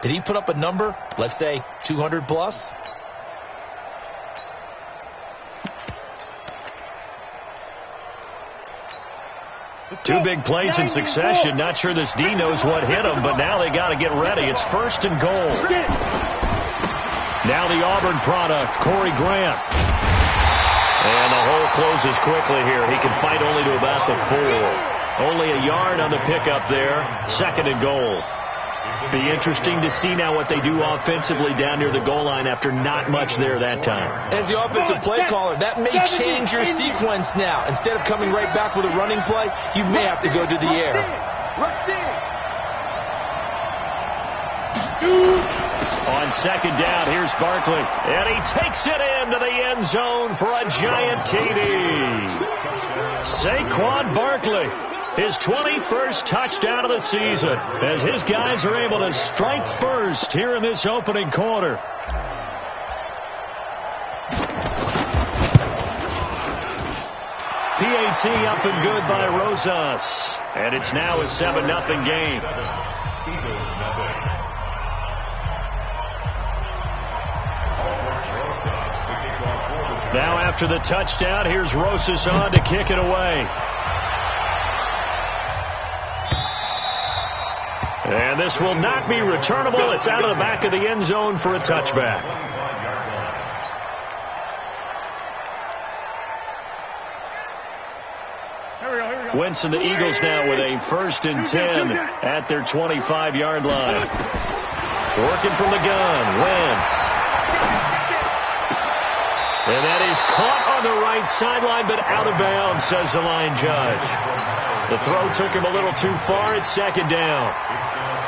Did he put up a number, let's say 200 plus? Two big plays in succession. Not sure this D knows what hit him, but now they got to get ready. It's 1st and goal. Now the Auburn product, Corey Grant. And the hole closes quickly here. He can fight only to about the 4. Only a yard on the pickup there. 2nd and goal. Be interesting to see now what they do offensively down near the goal line after not much there that time. As the offensive play caller, that may change your sequence now. Instead of coming right back with a running play, you may have to go to the air. On 2nd down, here's Barkley. And he takes it into the end zone for a giant TD. Saquon Barkley. His 21st touchdown of the season as his guys are able to strike first here in this opening quarter. PAT up and good by Rosas. And it's now a 7-0 game. Now after the touchdown, here's Rosas on to kick it away. And this will not be returnable. It's out of the back of the end zone for a touchback. Wentz and the Eagles now with a 1st and 10 at their 25-yard line. Working from the gun, Wentz. And that is caught on the right sideline, but out of bounds, says the line judge. The throw took him a little too far. It's 2nd down.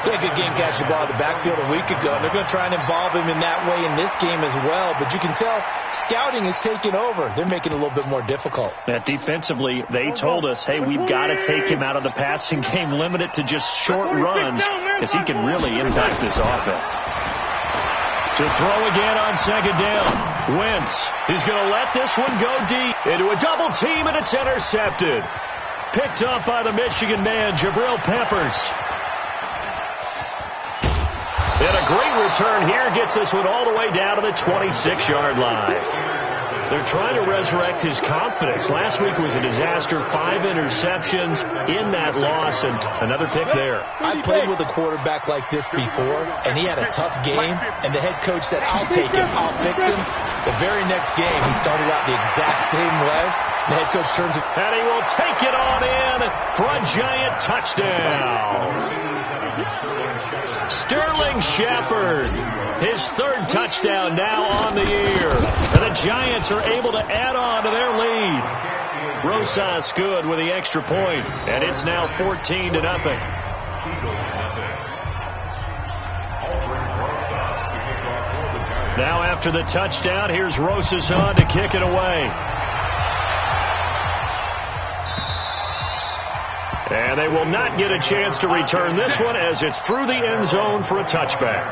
He had a good game catching the ball in the backfield a week ago. They're going to try and involve him in that way in this game as well. But you can tell scouting is taking over. They're making it a little bit more difficult. Defensively, they told us, hey, we've got to take him out of the passing game, limit it to just short runs, because he can really impact this offense. To throw again on 2nd down. Wentz is going to let this one go deep into a double team, and it's intercepted. Picked up by the Michigan man, Jabril Peppers. And a great return here gets this one all the way down to the 26-yard line. They're trying to resurrect his confidence. Last week was a disaster. 5 interceptions in that loss, and another pick there. I played with a quarterback like this before, and he had a tough game, and the head coach said, I'll take him, I'll fix him. The very next game, he started out the exact same way. The head coach turns it, and he will take it on in for a giant touchdown. Sterling Shepard, his 3rd touchdown now on the year. And the Giants are able to add on to their lead. Rosas good with the extra point, and it's now 14-0. Now after the touchdown, here's Rosas on to kick it away. And they will not get a chance to return this one as it's through the end zone for a touchback.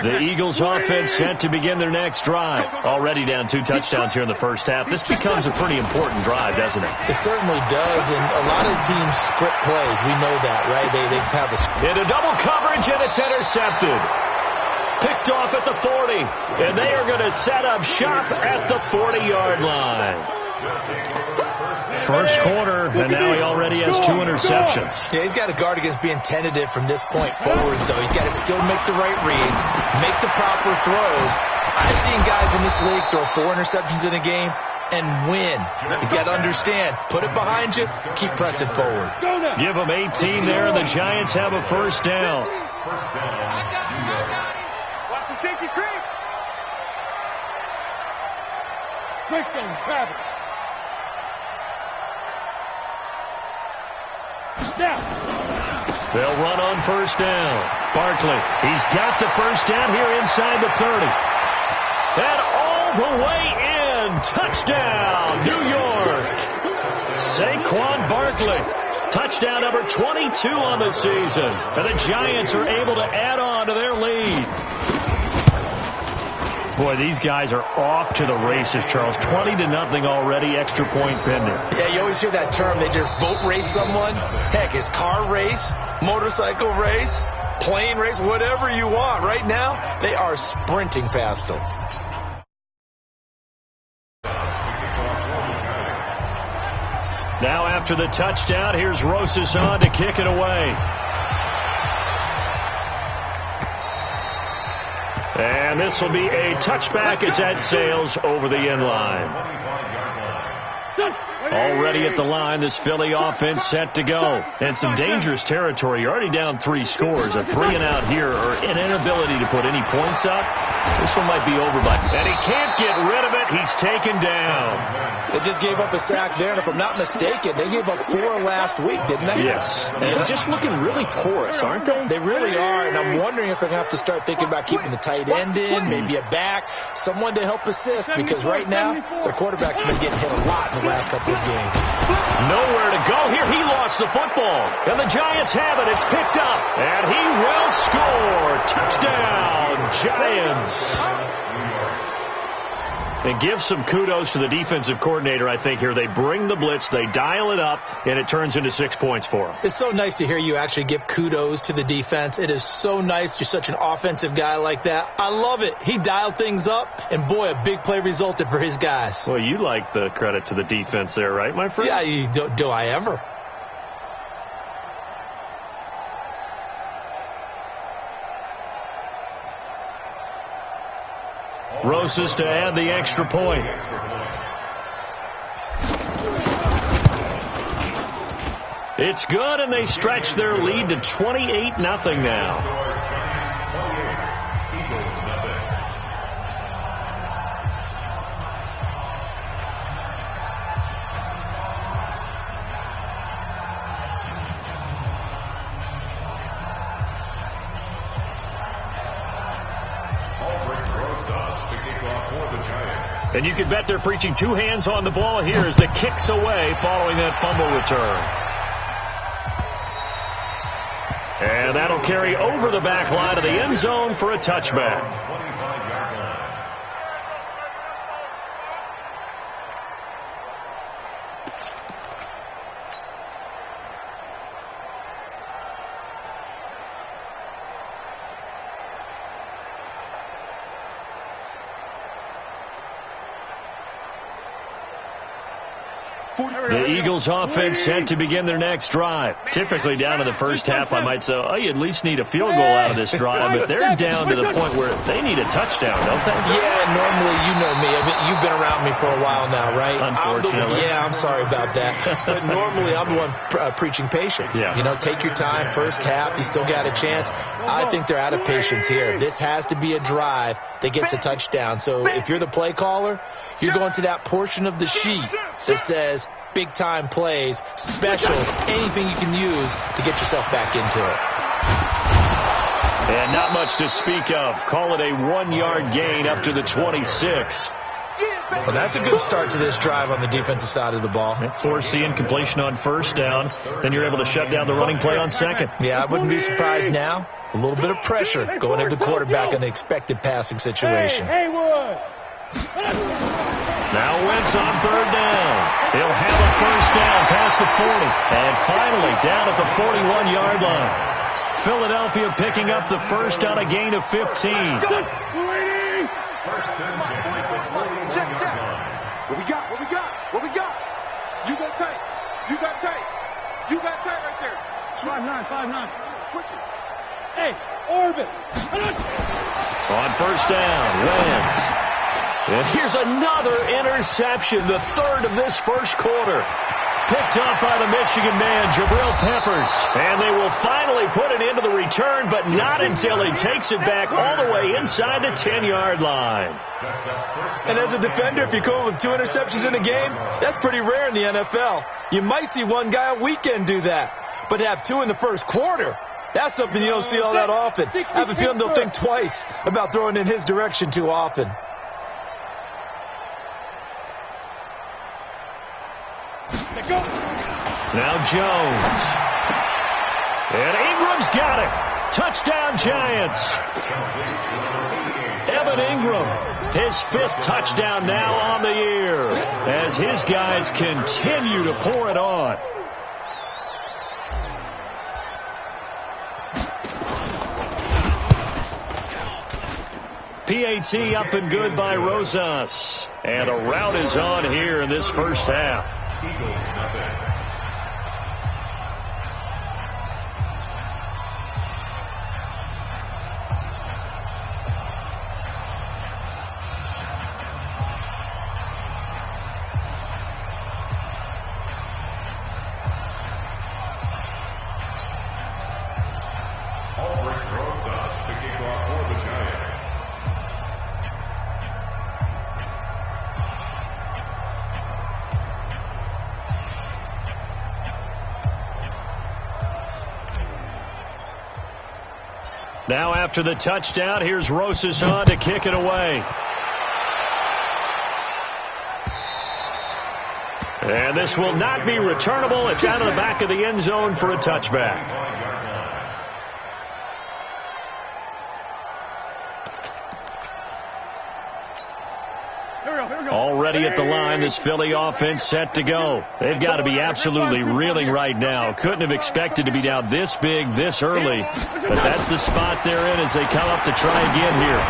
The Eagles offense set to begin their next drive. Already down 2 touchdowns here in the first half. This becomes a pretty important drive, doesn't it? It certainly does, and a lot of teams script plays. We know that, right? They have a script. Into double coverage, and it's intercepted. Picked off at the 40, and they are going to set up shop at the 40-yard line. First quarter, and now he already has 2 interceptions. Yeah, he's got to guard against being tentative from this point forward, though. He's got to still make the right reads, make the proper throws. I've seen guys in this league throw 4 interceptions in a game and win. He's got to understand, put it behind you, keep pressing forward. Give him 18 there, and the Giants have a 1st down. Watch the safety creep. Twist on Travis. Step. They'll run on 1st down. Barkley, he's got the 1st down here inside the 30. And all the way in. Touchdown, New York. Saquon Barkley. Touchdown number 22 on the season. And the Giants are able to add on to their lead. Boy, these guys are off to the races, Charles. 20-0 already, extra point pending. Yeah, you always hear that term. They just boat race someone. Heck, it's car race, motorcycle race, plane race, whatever you want. Right now, they are sprinting past them. Now after the touchdown, here's Rosas on to kick it away. And this will be a touchback as that sails over the end line. Already at the line, this Philly offense set to go. And some dangerous territory. You're already down 3 scores. A 3-and-out here or an inability to put any points up. This one might be over by. And he can't get rid of it. He's taken down. They just gave up a sack there, and if I'm not mistaken, they gave up 4 last week, didn't they? Yes. And just looking really porous, aren't they? They really are, and I'm wondering if they're going to have to start thinking about keeping the tight end in, maybe a back, someone to help assist, because right now, their quarterback's been getting hit a lot in the last couple of games. Nowhere to go here. He lost the football, and the Giants have it. It's picked up, and he will score. Touchdown, Giants. And give some kudos to the defensive coordinator, I think, here. They bring the blitz, they dial it up, and it turns into 6 points for them. It's so nice to hear you actually give kudos to the defense. It is so nice. You're such an offensive guy like that. I love it. He dialed things up, and boy, a big play resulted for his guys. Well, you like the credit to the defense there, right, my friend? Yeah, do I ever? Rosas to add the extra point. It's good, and they stretch their lead to 28-0 now. And you can bet they're preaching 2 hands on the ball here as the kick's away following that fumble return. And that'll carry over the back line of the end zone for a touchback. The Eagles offense set to begin their next drive. Typically down in the first half, I might say, oh, you at least need a field goal out of this drive. But they're down to the point where they need a touchdown, don't they? Yeah, normally, you know me. I mean, you've been around me for a while now, right? Unfortunately. I'm sorry about that. But normally, I'm the one preaching patience. Yeah. You know, take your time. First half, you still got a chance. I think they're out of patience here. This has to be a drive that gets a touchdown. So if you're the play caller, you're going to that portion of the sheet that says big-time plays, specials, anything you can use to get yourself back into it. And not much to speak of. Call it a 1-yard gain up to the 26. Well, that's a good start to this drive on the defensive side of the ball. Force the incompletion on first down. Then you're able to shut down the running play on second. Yeah, I wouldn't be surprised now. A little bit of pressure going into the quarterback in the expected passing situation. Now Wentz on third down. He'll have a first down past the 40. And finally down at the 41-yard line. Philadelphia picking up the first on a gain of 15. Check. What we got? You got tight. You got tight right there. 5'9". Switch it. Hey, orbit. On first down, Wentz. And here's another interception, the third of this first quarter. Picked off by the Michigan man, Jabril Peppers. And they will finally put it into the return, but not until he takes it back all the way inside the 10-yard line. And as a defender, if you come with 2 interceptions in a game, that's pretty rare in the NFL. You might see one guy a weekend do that. But to have 2 in the first quarter, that's something you don't see all that often. I have a feeling they'll think twice about throwing in his direction too often. Now Jones. And Ingram's got it. Touchdown, Giants. Evan Ingram, his 5th touchdown now on the year as his guys continue to pour it on. PAT up and good by Rosas. And a rout is on here in this first half. Now after the touchdown, here's Rosas on to kick it away. And this will not be returnable. It's out of the back of the end zone for a touchback. Already at the line, this Philly offense set to go. They've got to be absolutely reeling right now. Couldn't have expected to be down this big, this early. But that's the spot they're in as they come up to try again here.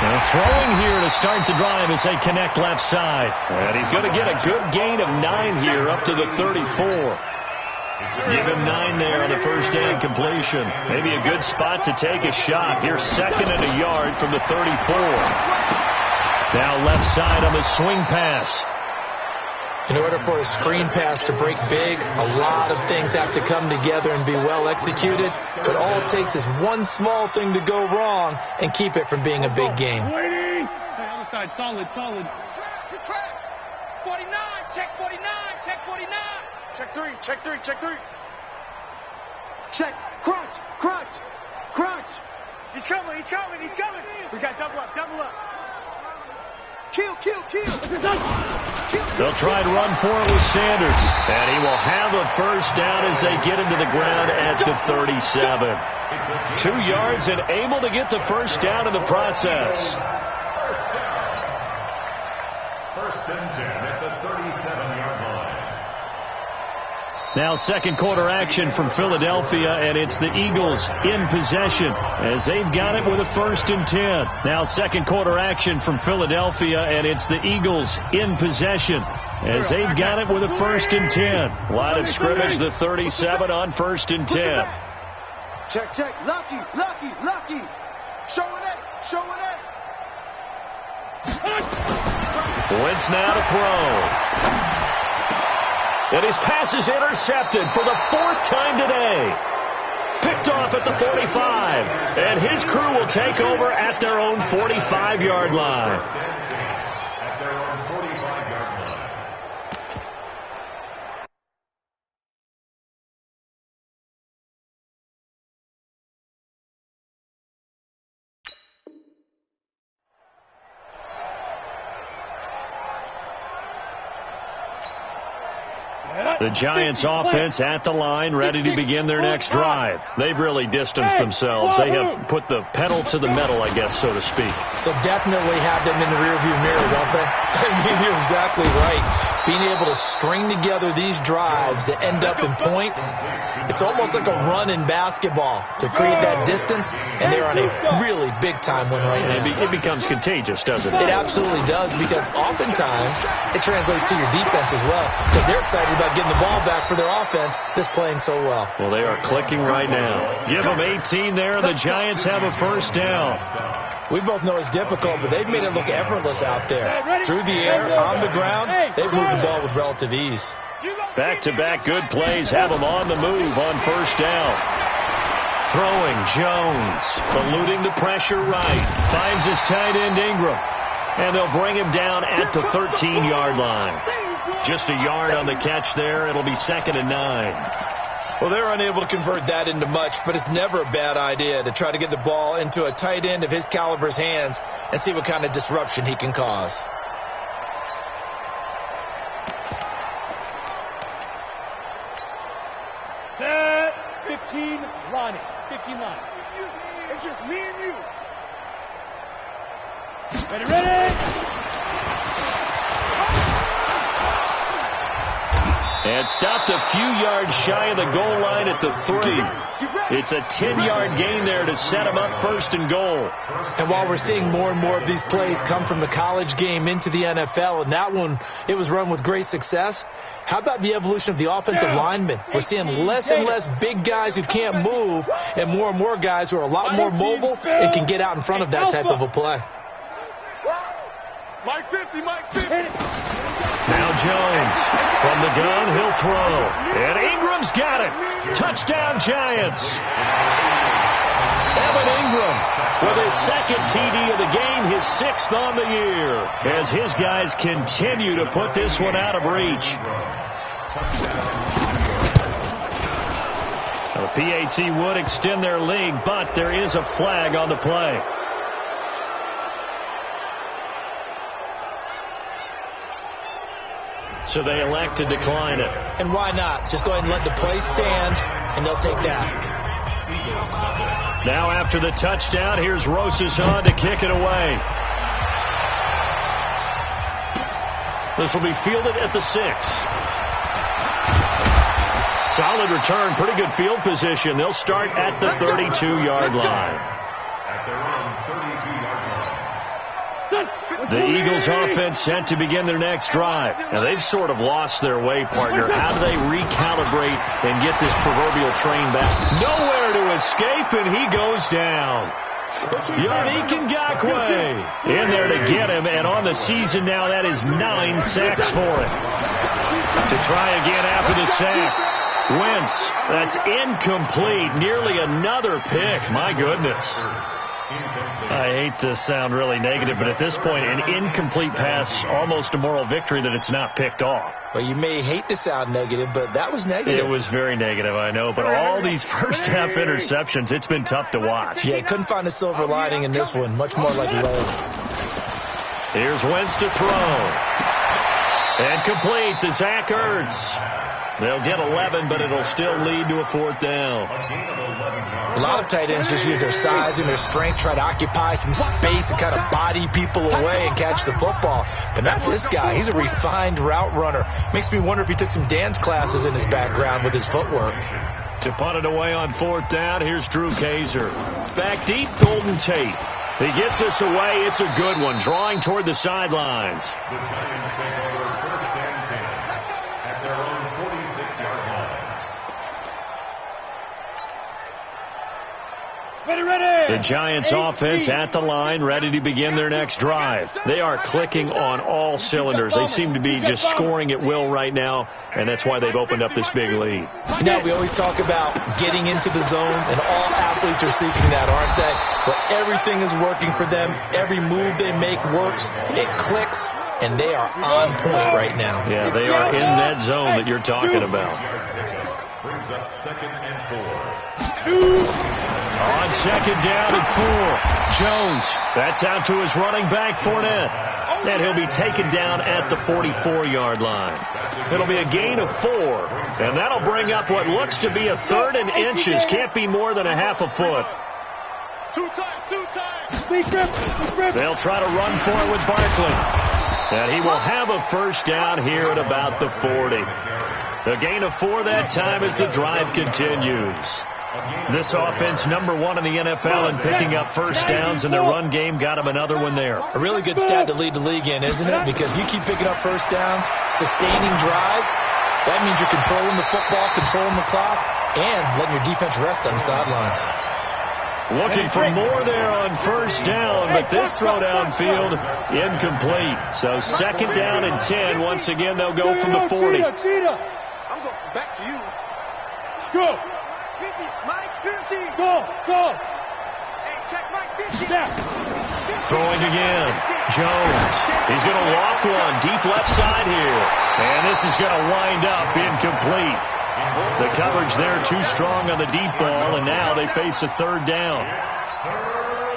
Now throwing here to start the drive as they connect left side. And he's going to get a good gain of 9 here up to the 34. Give him 9 there on the first down completion. Maybe a good spot to take a shot. Here's 2nd and a yard from the 34. Now left side on the swing pass. In order for a screen pass to break big, a lot of things have to come together and be well executed. But all it takes is one small thing to go wrong and keep it from being a big game. Hey, other side, solid. Good track. 49, check 49, check 49. Check 3, check 3, check 3. Check, crunch. He's coming. We got double up. Kill. They'll try to run for it with Sanders. And he will have a first down as they get him to the ground at the 37. 2 yards and able to get the first down in the process. First and 10 at the 37-yard line. Now second quarter action from Philadelphia, and it's the Eagles in possession as they've got it with a 1st and 10. Now second quarter action from Philadelphia, and it's the Eagles in possession as they've got it with a 1st and 10. Line of scrimmage, the 37 on 1st and 10. Check. Lucky. Showing it. Wentz now to throw. And his pass is intercepted for the 4th time today. Picked off at the 45. And his crew will take over at their own 45-yard line. At their own 45-yard line. The Giants offense at the line, ready to begin their next drive. They've really distanced themselves. They have put the pedal to the metal, I guess, so to speak. So definitely have them in the rearview mirror, don't they? I mean, you're exactly right. Being able to string together these drives that end up in points, it's almost like a run in basketball to create that distance, and they're on a really big-time win right now. It becomes contagious, doesn't it? It absolutely does, because oftentimes it translates to your defense as well, because they're excited about getting the ball back for their offense that's playing so well. Well, they are clicking right now. Give them 18 there. The Giants have a first down. We both know it's difficult, but they've made it look effortless out there. Through the air, on the ground, they've moved the ball with relative ease. Back-to-back good plays have them on the move on first down. Throwing, Jones, eluding the pressure right. Finds his tight end, Ingram. And they'll bring him down at the 13-yard line. Just a yard on the catch there. It'll be 2nd and 9. Well, they're unable to convert that into much, but it's never a bad idea to try to get the ball into a tight end of his caliber's hands and see what kind of disruption he can cause. Set. 15 line. you. It's just me and you. Ready? And stopped a few yards shy of the goal line at the 3. It's a 10-yard gain there to set him up 1st and goal. And while we're seeing more and more of these plays come from the college game into the NFL, and that one, it was run with great success, how about the evolution of the offensive linemen? We're seeing less and less big guys who can't move and more guys who are a lot more mobile and can get out in front of that type of a play. Mike 50, Mike 50. Now Jones from the gun, he'll throw. And Ingram's got it. Touchdown, Giants. Evan Ingram with his 2nd TD of the game, his 6th on the year, as his guys continue to put this one out of reach. The PAT would extend their lead, but there is a flag on the play. So they elect to decline it. And why not? Just go ahead and let the play stand, and they'll take that. Now after the touchdown, here's Rosas on to kick it away. This will be fielded at the 6. Solid return, pretty good field position. They'll start at the 32-yard line. At their own 32-yard line. The Eagles offense set to begin their next drive. Now they've sort of lost their way, partner. How do they recalibrate and get this proverbial train back? Nowhere to escape, and he goes down. Yannick Ngakoue in there to get him, and on the season now, that is 9 sacks for him. To try again after the sack. Wentz, that's incomplete. Nearly another pick. My goodness. I hate to sound really negative, but at this point, an incomplete pass, almost a moral victory that it's not picked off. Well, you may hate to sound negative, but that was negative. It was very negative, I know. But all these first-half interceptions, it's been tough to watch. Yeah, couldn't find a silver lining in this one. Much more like lead. Here's Wentz to throw. And complete to Zach Ertz. They'll get 11, but it'll still lead to a 4th down. A lot of tight ends just use their size and their strength, try to occupy some space and kind of body people away and catch the football. But not this guy. He's a refined route runner. Makes me wonder if he took some dance classes in his background with his footwork. To punt it away on 4th down, here's Drew Kaiser. Back deep, Golden Tate. He gets this away. It's a good one, drawing toward the sidelines. The Giants take over 1st and 10 at their own 46-yard line. The Giants offense at the line, ready to begin their next drive. They are clicking on all cylinders. They seem to be just scoring at will right now, and that's why they've opened up this big lead. You know, we always talk about getting into the zone, and all athletes are seeking that, aren't they? But everything is working for them. Every move they make works. It clicks, and they are on point right now. Yeah, they are in that zone that you're talking about. Brings up 2nd and 4. On 2nd down and 4. Jones. That's out to his running back, Fournette. And he'll be taken down at the 44-yard line. It'll be a gain of 4. And that'll bring up what looks to be a 3rd and inches. Can't be more than a half a foot. 2 times. They'll try to run for it with Barkley. And he will have a 1st down here at about the 40. A gain of 4 that time as the drive continues. This offense, number 1 in the NFL in picking up 1st downs, and their run game got him another one there. A really good stat to lead the league in, isn't it? Because you keep picking up 1st downs, sustaining drives, that means you're controlling the football, controlling the clock, and letting your defense rest on the sidelines. Looking for more there on 1st down, but this throw downfield incomplete. So 2nd down and 10. Once again, they'll go from the 40. I'm going back to you. Go. Mike 50. Go. Hey, check Mike 50. Throwing again. Jones. He's going to walk one deep left side here. And this is going to wind up incomplete. The coverage there too strong on the deep ball, and now they face a 3rd down.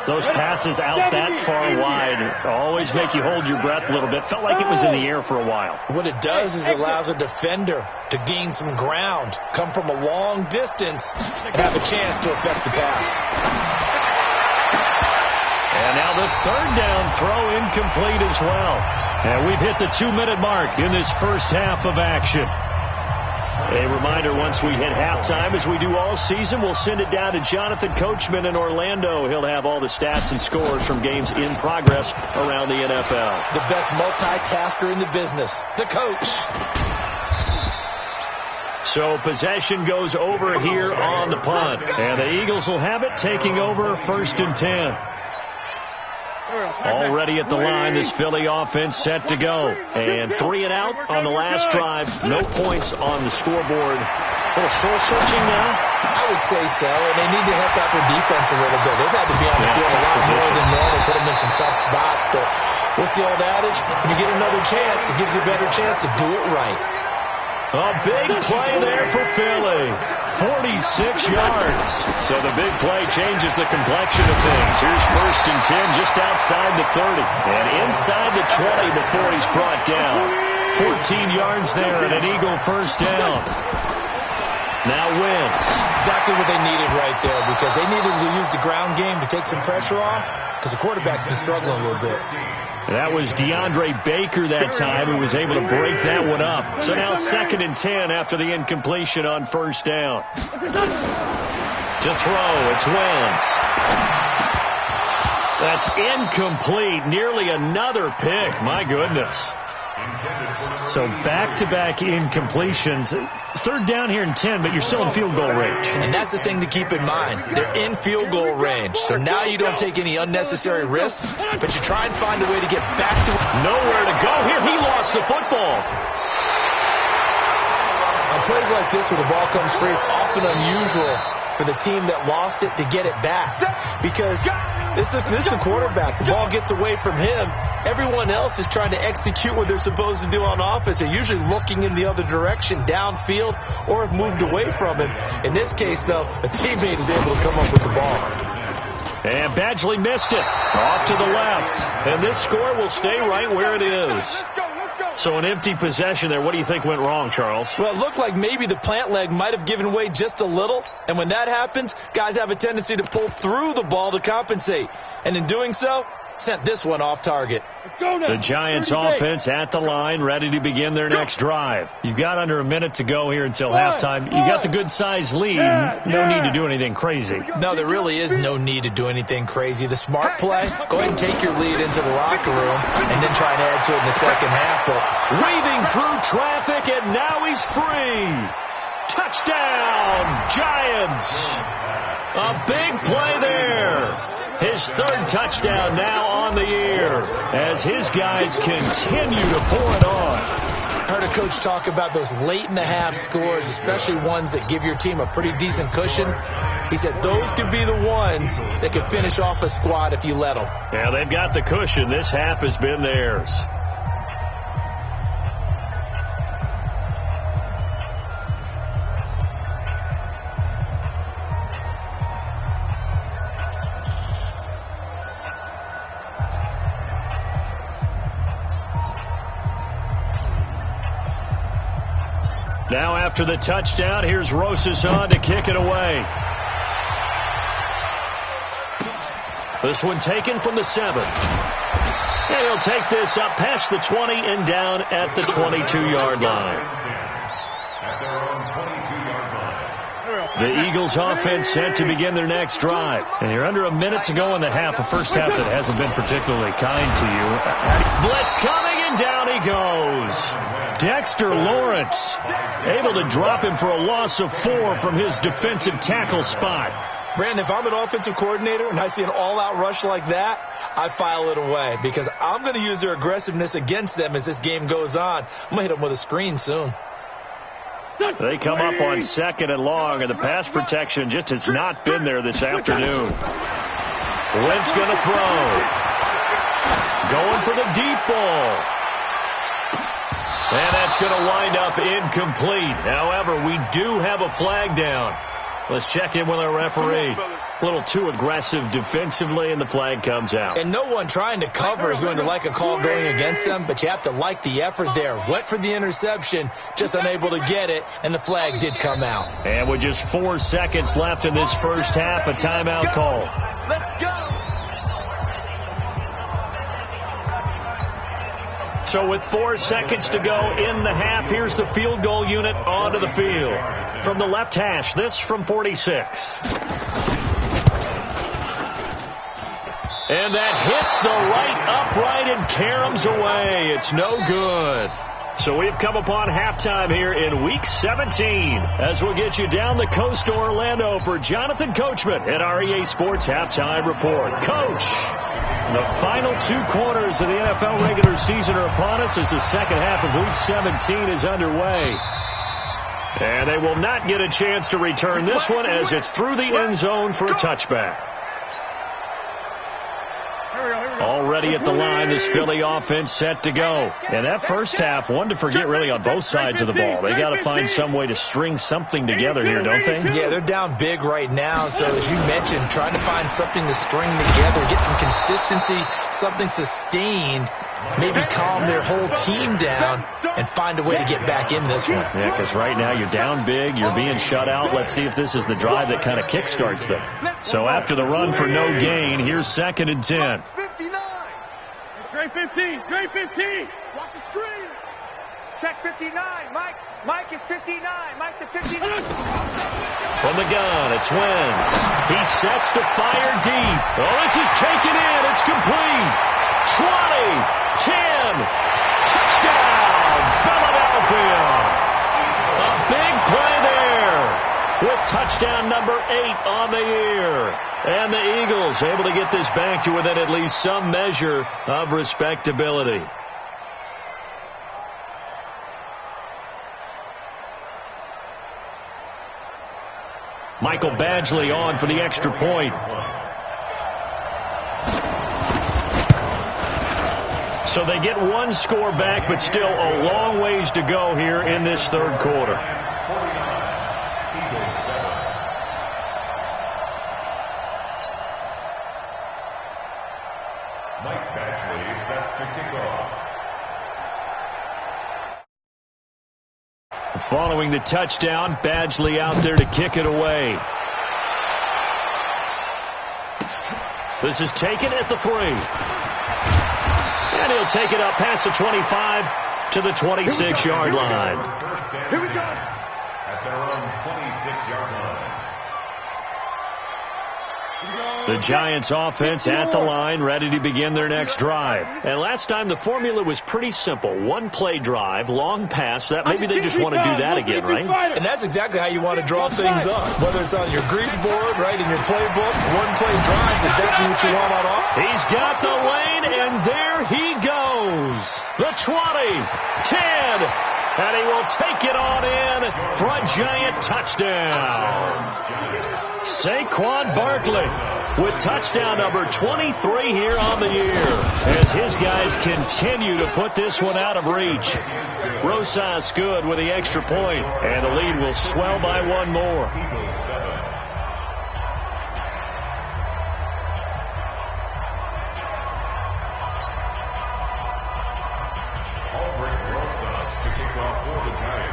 Those passes out that far wide always make you hold your breath a little bit. Felt like it was in the air for a while. What it does is it allows a defender to gain some ground, come from a long distance, and have a chance to affect the pass. And now the third down throw incomplete as well. And we've hit the 2-minute mark in this first half of action. A reminder, once we hit halftime, as we do all season, we'll send it down to Jonathan Coachman in Orlando. He'll have all the stats and scores from games in progress around the NFL. The best multitasker in the business, the coach. So possession goes over here on the punt. And the Eagles will have it, taking over 1st and 10. Already at the line, this Philly offense set to go. And 3 and out on the last drive. No points on the scoreboard. A little soul-searching now? I would say so, and they need to help out their defense a little bit. They've had to be on the field a lot more than normal, put them in some tough spots. But what's the old adage? When you get another chance, it gives you a better chance to do it right. A big play there for Philly. 46 yards. So the big play changes the complexion of things. Here's 1st and 10 just outside the 30. And inside the 20 before he's brought down. 14 yards there and an Eagle first down. Now Wentz. Exactly what they needed right there, because they needed to use the ground game to take some pressure off, because the quarterback's been struggling a little bit. That was DeAndre Baker that time who was able to break that one up. So now 2nd and 10 after the incompletion on first down. To throw, it's Wentz. That's incomplete. Nearly another pick. My goodness. So back-to-back incompletions. 3rd down here and 10, but you're still in field goal range. And that's the thing to keep in mind. They're in field goal range. So now you don't take any unnecessary risks, but you try and find a way to get back to... Nowhere to go here. He lost the football. On plays like this where the ball comes free, it's often unusual for the team that lost it to get it back. Because this is the quarterback. The ball gets away from him. Everyone else is trying to execute what they're supposed to do on offense. They're usually looking in the other direction, downfield, or have moved away from him. In this case, though, a teammate is able to come up with the ball. And Badgley missed it. Off to the left. And this score will stay right where it is. So an empty possession there. What do you think went wrong, Charles? Well, it looked like maybe the plant leg might have given way just a little. And when that happens, guys have a tendency to pull through the ball to compensate. And in doing so, sent this one off target. The Giants offense at the line, ready to begin their next drive. You've got under a minute to go here until halftime. You got the good-sized lead. No need to do anything crazy. No, there really is no need to do anything crazy. The smart play, go ahead and take your lead into the locker room and then try and add to it in the second half. But weaving through traffic, and now he's free. Touchdown, Giants. A big play there. His 3rd touchdown now on the year as his guys continue to pour it on. I heard a coach talk about those late-in-the-half scores, especially ones that give your team a pretty decent cushion. He said those could be the ones that could finish off a squad if you let them. Yeah, they've got the cushion. This half has been theirs. Now after the touchdown, here's Rosas on to kick it away. This one taken from the 7. And he'll take this up past the 20 and down at the 22-yard line. The Eagles offense set to begin their next drive. And you're under a minute to go in the half, a first half that hasn't been particularly kind to you. Blitz coming, and down he goes. Dexter Lawrence able to drop him for a loss of 4 from his defensive tackle spot. Brandon, if I'm an offensive coordinator and I see an all-out rush like that, I file it away because I'm going to use their aggressiveness against them as this game goes on. I'm going to hit them with a screen soon. They come up on 2nd and long, and the pass protection just has not been there this afternoon. Wentz going to throw. Going for the deep ball. And that's going to wind up incomplete. However, we do have a flag down. Let's check in with our referee. A little too aggressive defensively, and the flag comes out. And no one trying to cover is going to like a call going against them, but you have to like the effort there. Went for the interception, just unable to get it, and the flag did come out. And with just 4 seconds left in this first half, a timeout call. Let's go. So with 4 seconds to go in the half, here's the field goal unit onto the field. From the left hash, this from 46. And that hits the right upright and caroms away. It's no good. So we've come upon halftime here in Week 17 as we'll get you down the coast to Orlando for Jonathan Coachman at our EA Sports Halftime Report. Coach, the final 2 quarters of the NFL regular season are upon us as the second half of Week 17 is underway. And they will not get a chance to return this one as it's through the end zone for a touchback. Already at the line, this Philly offense set to go. And that first half, one to forget really on both sides of the ball. They got to find some way to string something together here, don't they? Yeah, they're down big right now. So as you mentioned, trying to find something to string together, get some consistency, something sustained, maybe calm their whole team down and find a way to get back in this one. Yeah, because right now you're down big, you're being shut out. Let's see if this is the drive that kind of kickstarts them. So after the run for no gain, here's 2nd and 10. Great 15. Great 15. Watch the screen. Check 59. Mike is 59. Mike to 59. From the gun, it's Wentz. He sets to fire deep. Oh, this is taken in. It's complete. 20, 10, touchdown, Philadelphia. A big play there with touchdown number 8 on the year. And the Eagles able to get this back to within at least some measure of respectability. Michael Badgley on for the extra point. So they get 1 score back, but still a long ways to go here in this third quarter. Mike Badgley set to kick off. Following the touchdown, Badgley out there to kick it away. This is taken at the 3. And he'll take it up past the 25 to the 26-yard line. Here we go. At their own 26-yard line. The Giants offense at the line, ready to begin their next drive. And last time the formula was pretty simple. 1-play drive, long pass. That maybe they just want to do that again, right? And that's exactly how you want to draw things up. Whether it's on your grease board, right, in your playbook, 1-play drive is exactly what you want on offense. He's got the lane, and there he goes. The 20, 10. And he will take it on in for a Giant touchdown. Saquon Barkley with touchdown number 23 here on the year as his guys continue to put this one out of reach. Rosas good with the extra point, and the lead will swell by 1 more.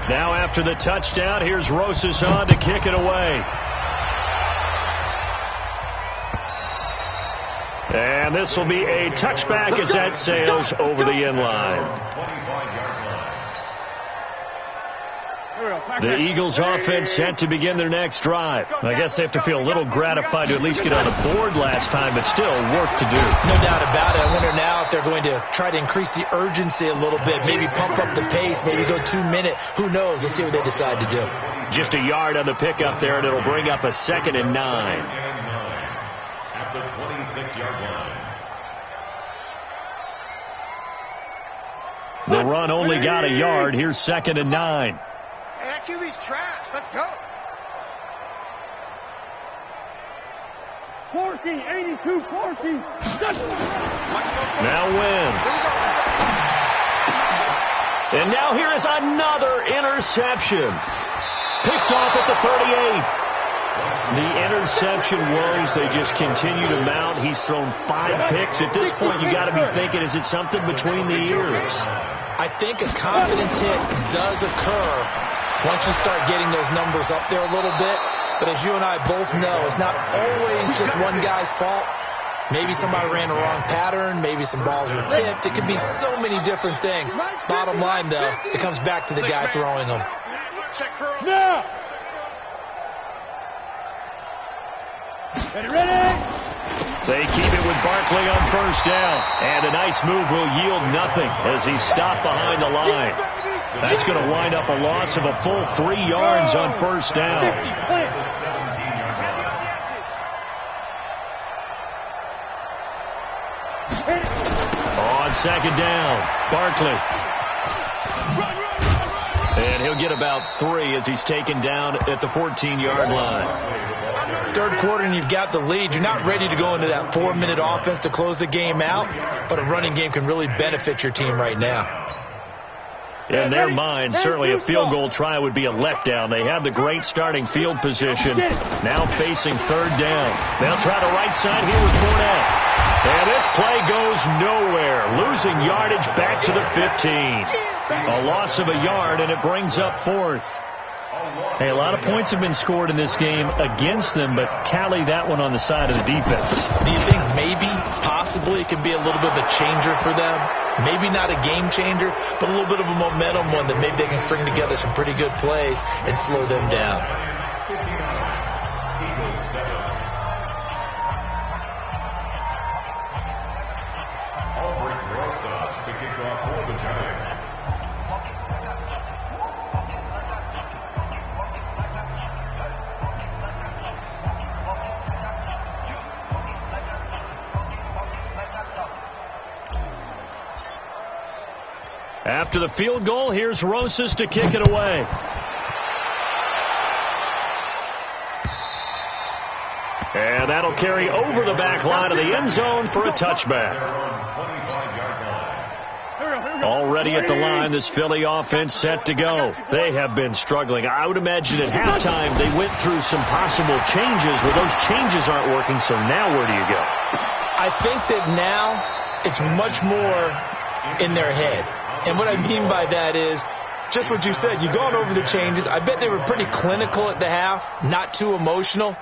Now after the touchdown, here's Rosas on to kick it away. And this will be a touchback as that sails over the end line. The Eagles offense set to begin their next drive. I guess they have to feel a little gratified to at least get on the board last time, but still work to do. No doubt about it. I wonder now if they're going to try to increase the urgency a little bit, maybe pump up the pace, maybe go 2-minute. Who knows? Let's see what they decide to do. Just a yard on the pickup there, and it'll bring up a 2nd and 9. At the 26-yard line. The run only got a yard. Here's 2nd and 9. Hey, that QB's trash. Let's go. 40. Now wins. And now here is another interception. Picked off at the 38. The interception woes, they just continue to mount. He's thrown 5 picks. At this point, you got to be thinking, is it something between the ears? I think a confidence hit does occur once you start getting those numbers up there a little bit. But as you and I both know, it's not always just one guy's fault. Maybe somebody ran a wrong pattern. Maybe some balls were tipped. It could be so many different things. Bottom line, though, it comes back to the guy throwing them. Now! Ready? They keep it with Barkley on first down. And a nice move will yield nothing as he's stopped behind the line. That's going to wind up a loss of a full 3 yards on first down. On second down, Barkley. And he'll get about 3 as he's taken down at the 14-yard line. Third quarter and you've got the lead. You're not ready to go into that 4-minute offense to close the game out, but a running game can really benefit your team right now. In their mind, certainly a field goal try would be a letdown. They have the great starting field position. Now facing third down. They'll try the right side here with Fournette. And this play goes nowhere. Losing yardage back to the 15. A loss of a yard, and it brings up fourth. Hey, a lot of points have been scored in this game against them, but tally that one on the side of the defense. Do you think maybe, possibly, it could be a little bit of a changer for them? Maybe not a game changer, but a little bit of a momentum one that maybe they can string together some pretty good plays and slow them down. To kick off for the Giants. After the field goal, here's Rosas to kick it away. And that'll carry over the back line of the end zone for a touchback. Already at the line, this Philly offense set to go. They have been struggling. I would imagine at halftime they went through some possible changes where those changes aren't working, so now where do you go? I think that now it's much more in their head. And what I mean by that is just what you said. You've gone over the changes. I bet they were pretty clinical at the half, not too emotional.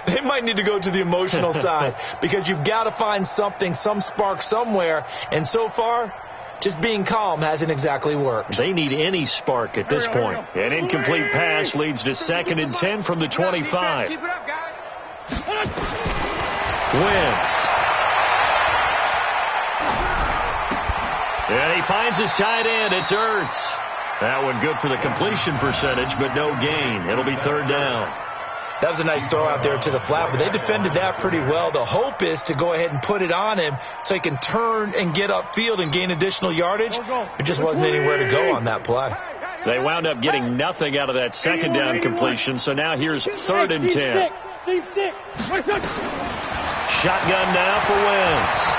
They might need to go to the emotional side because you've got to find something, some spark somewhere. And so far, just being calm hasn't exactly worked. They need any spark at this point. An incomplete pass leads to 2nd and 10 from the 25. Keep it up, guys. Wentz. And he finds his tight end. It's Ertz. That one good for the completion percentage, but no gain. It'll be third down. That was a nice throw out there to the flat, but they defended that pretty well. The hope is to go ahead and put it on him so he can turn and get upfield and gain additional yardage. There just wasn't anywhere to go on that play. They wound up getting nothing out of that second down completion, so now here's 3rd and 10. Shotgun now for Wentz.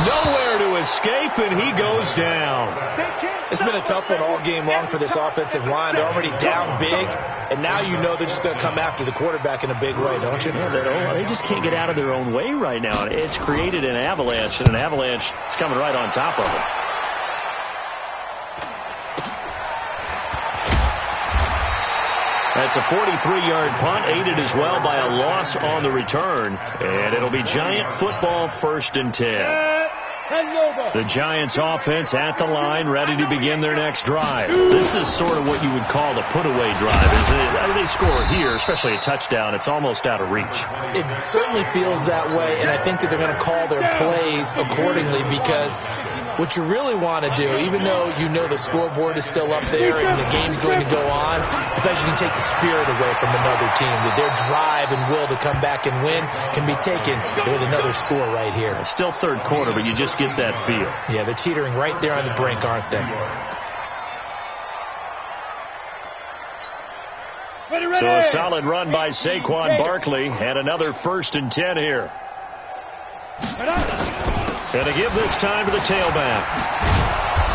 Nowhere to escape, and he goes down. It's been a tough one all game long for this offensive line. They're already down big, and now you know they're just going to come after the quarterback in a big way, don't you? Yeah, they just can't get out of their own way right now. It's created an avalanche, and an avalanche is coming right on top of them. That's a 43-yard punt, aided as well by a loss on the return. And it'll be Giant football, 1st and 10. The Giants offense at the line, ready to begin their next drive. This is sort of what you would call the put-away drive. As they score here, especially a touchdown, it's almost out of reach. It certainly feels that way, and I think that they're going to call their plays accordingly because what you really want to do, even though you know the scoreboard is still up there and the game's going to go on, in fact, you can take the spirit away from another team. That their drive and will to come back and win can be taken with another score right here. It's still third quarter, but you just get that feel. Yeah, they're teetering right there on the brink, aren't they? So a solid run by Saquon Barkley and another 1st and 10 here. Going to give this time to the tailback.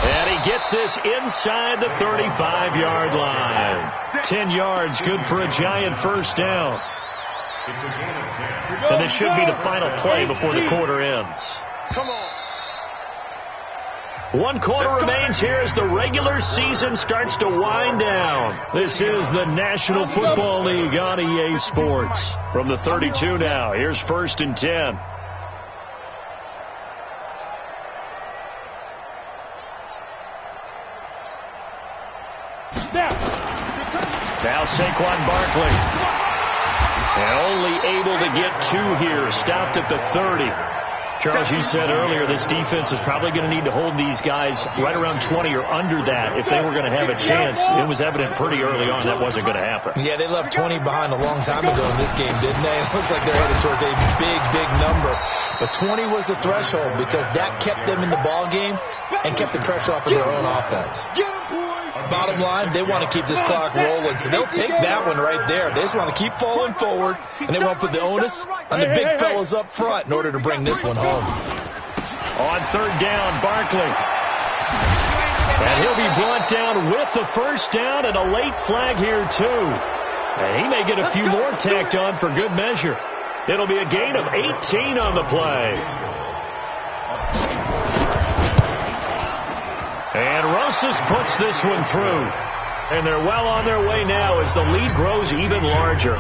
And he gets this inside the 35-yard line. line. 10 yards, good for a Giant first down. It's a gain of 10. And this should be the final play before the quarter ends. Come on. 1 quarter remains here as the regular season starts to wind down. This is the National Football League on EA Sports. From the 32 now, here's 1st and 10. Now Saquon Barkley. And only able to get 2 here. Stopped at the 30. Charles, you said earlier this defense is probably going to need to hold these guys right around 20 or under that if they were going to have a chance. It was evident pretty early on that wasn't going to happen. Yeah, they left 20 behind a long time ago in this game, didn't they? It looks like they're headed towards a big, big number. But 20 was the threshold because that kept them in the ball game and kept the pressure off of their own offense. Bottom line, they want to keep this clock rolling, so they'll take that one right there. They just want to keep falling forward, and they won't put the onus on the big fellas up front in order to bring this one home. On 3rd down, Barkley. And he'll be brought down with the first down and a late flag here, too. And he may get a few more tacked on for good measure. It'll be a gain of 18 on the play. And Rosas puts this one through. And they're well on their way now as the lead grows even larger.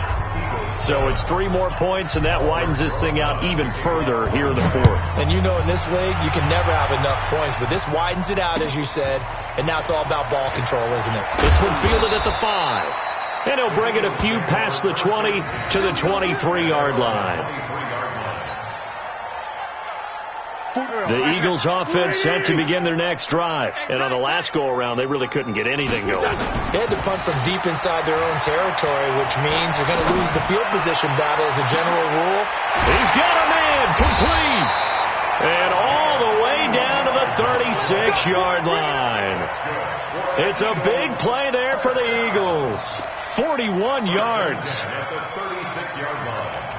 So it's 3 more points, and that widens this thing out even further here in the 4th. And you know in this league, you can never have enough points, but this widens it out, as you said, and now it's all about ball control, isn't it? This one fielded at the 5. And he'll bring it a few past the 20 to the 23-yard line. The Eagles offense set to begin their next drive. And on the last go-around, they really couldn't get anything going. They had to punt from deep inside their own territory, which means they're going to lose the field position battle as a general rule. He's got a man complete. And all the way down to the 36-yard line. It's a big play there for the Eagles. 41 yards. At the 36-yard line.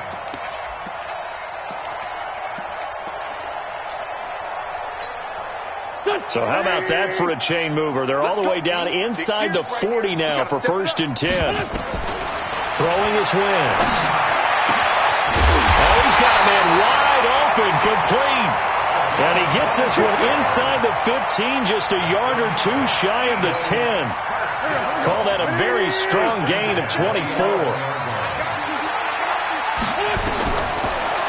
So how about that for a chain mover? They're all the way down inside the 40 now for 1st and 10. Throwing his Wentz. Oh, he's got a man wide open, complete. And he gets this one inside the 15, just a yard or 2 shy of the 10. Call that a very strong gain of 24.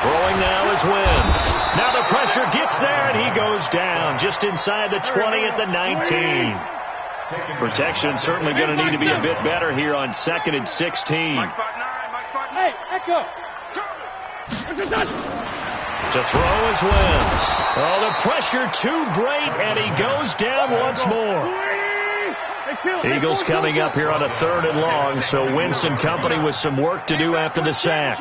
Throwing now is Wentz. Now the pressure gets there, and he goes down just inside the 20 at the 19. Protection certainly going to need to be a bit better here on 2nd and 16. Hey, Echo. To throw is Wentz. Oh, the pressure too great, and he goes down once more. Eagles coming up here on a 3rd and long, so Wentz and company with some work to do after the sack.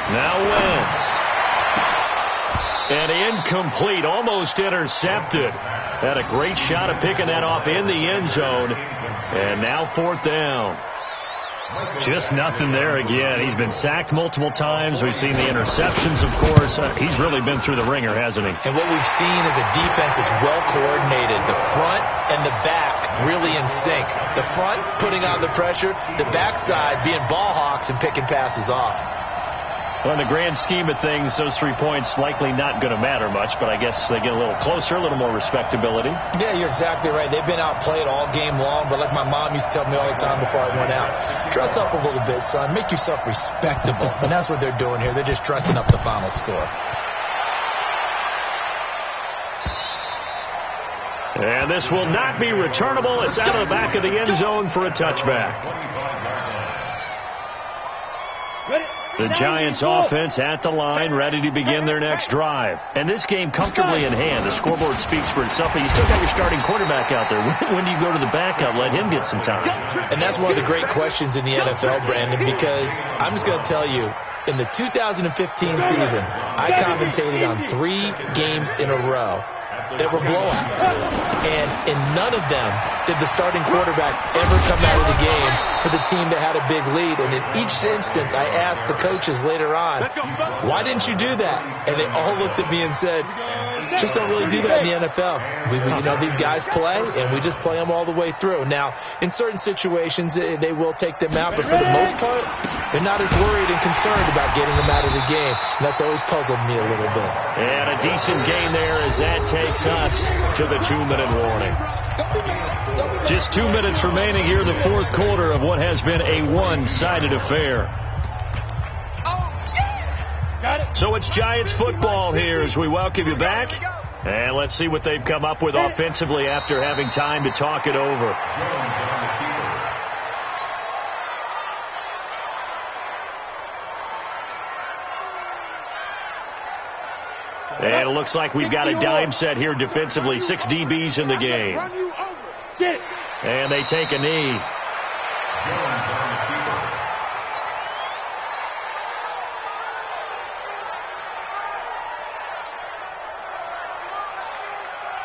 Now Wentz. And incomplete, almost intercepted. Had a great shot at picking that off in the end zone. And now 4th down. Just nothing there again. He's been sacked multiple times. We've seen the interceptions, of course. He's really been through the ringer, hasn't he? And what we've seen is a defense is well coordinated. The front and the back really in sync. The front putting on the pressure, the backside being ball hawks and picking passes off. Well, in the grand scheme of things, those 3 points likely not going to matter much, but I guess they get a little closer, a little more respectability. Yeah, you're exactly right. They've been outplayed all game long, but like my mom used to tell me all the time before I went out, dress up a little bit, son. Make yourself respectable. And that's what they're doing here. They're just dressing up the final score. And this will not be returnable. It's out of the back of the end zone for a touchback. The Giants offense at the line, ready to begin their next drive. And this game comfortably in hand. The scoreboard speaks for itself, but you still got your starting quarterback out there. When do you go to the backup? Let him get some time. And that's one of the great questions in the NFL, Brandon, because I'm just going to tell you, in the 2015 season, I commentated on 3 games in a row that were blowouts. And in none of them did the starting quarterback ever come out of the game for the team that had a big lead. And in each instance, I asked the coaches later on, why didn't you do that? And they all looked at me and said, Just don't really do that in the NFL. These guys play, and we just play them all the way through. Now, in certain situations, they will take them out, but for the most part, they're not as worried and concerned about getting them out of the game. And that's always puzzled me a little bit. And a decent gain there as that takes us to the 2-minute warning. Just 2 minutes remaining here in the fourth quarter of what has been a one-sided affair. So it's Giants football here as we welcome you back. And let's see what they've come up with offensively after having time to talk it over. And it looks like we've got a dime set here defensively. 6 DBs in the game. And they take a knee.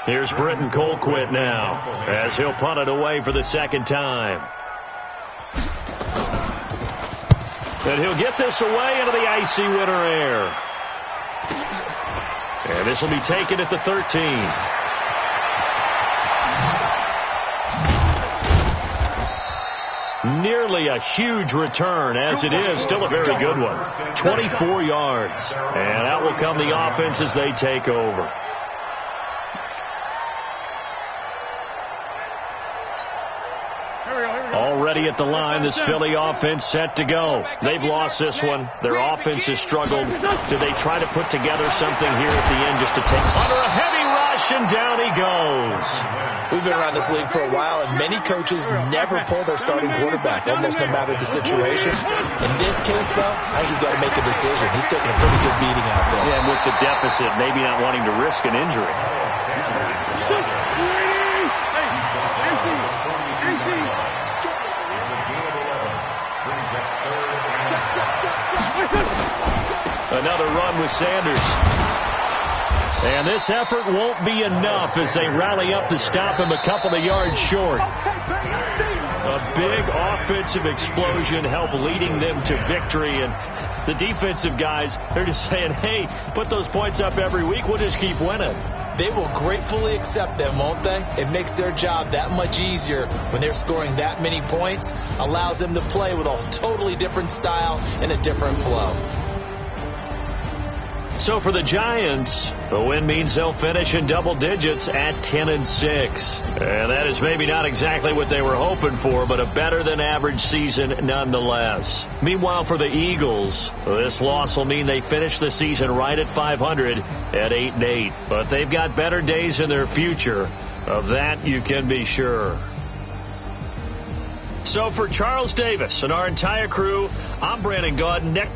Here's Britton Colquitt now as he'll punt it away for the second time. And he'll get this away into the icy winter air. And this will be taken at the 13. Nearly a huge return, as it is still a very good one. 24 yards. And out will come the offense as they take over. Already at the line, this Philly offense set to go. They've lost this one. Their offense has struggled. Do they try to put together something here at the end just to take under a heavy rush, and down he goes. We've been around this league for a while, and many coaches never pull their starting quarterback, almost no matter the situation. In this case, though, I think he's got to make a decision. He's taking a pretty good beating out there. Yeah, and with the deficit, maybe not wanting to risk an injury. Another run with Sanders. And this effort won't be enough as they rally up to stop him a couple of yards short. A big offensive explosion helped leading them to victory. And the defensive guys, they're just saying, hey, put those points up every week. We'll just keep winning. They will gratefully accept them, won't they? It makes their job that much easier when they're scoring that many points. Allows them to play with a totally different style and a different flow. So for the Giants, the win means they'll finish in double digits at 10-6. And that is maybe not exactly what they were hoping for, but a better than average season nonetheless. Meanwhile, for the Eagles, this loss will mean they finish the season right at 500 at 8-8. But they've got better days in their future. Of that, you can be sure. So for Charles Davis and our entire crew, I'm Brandon Gaudin.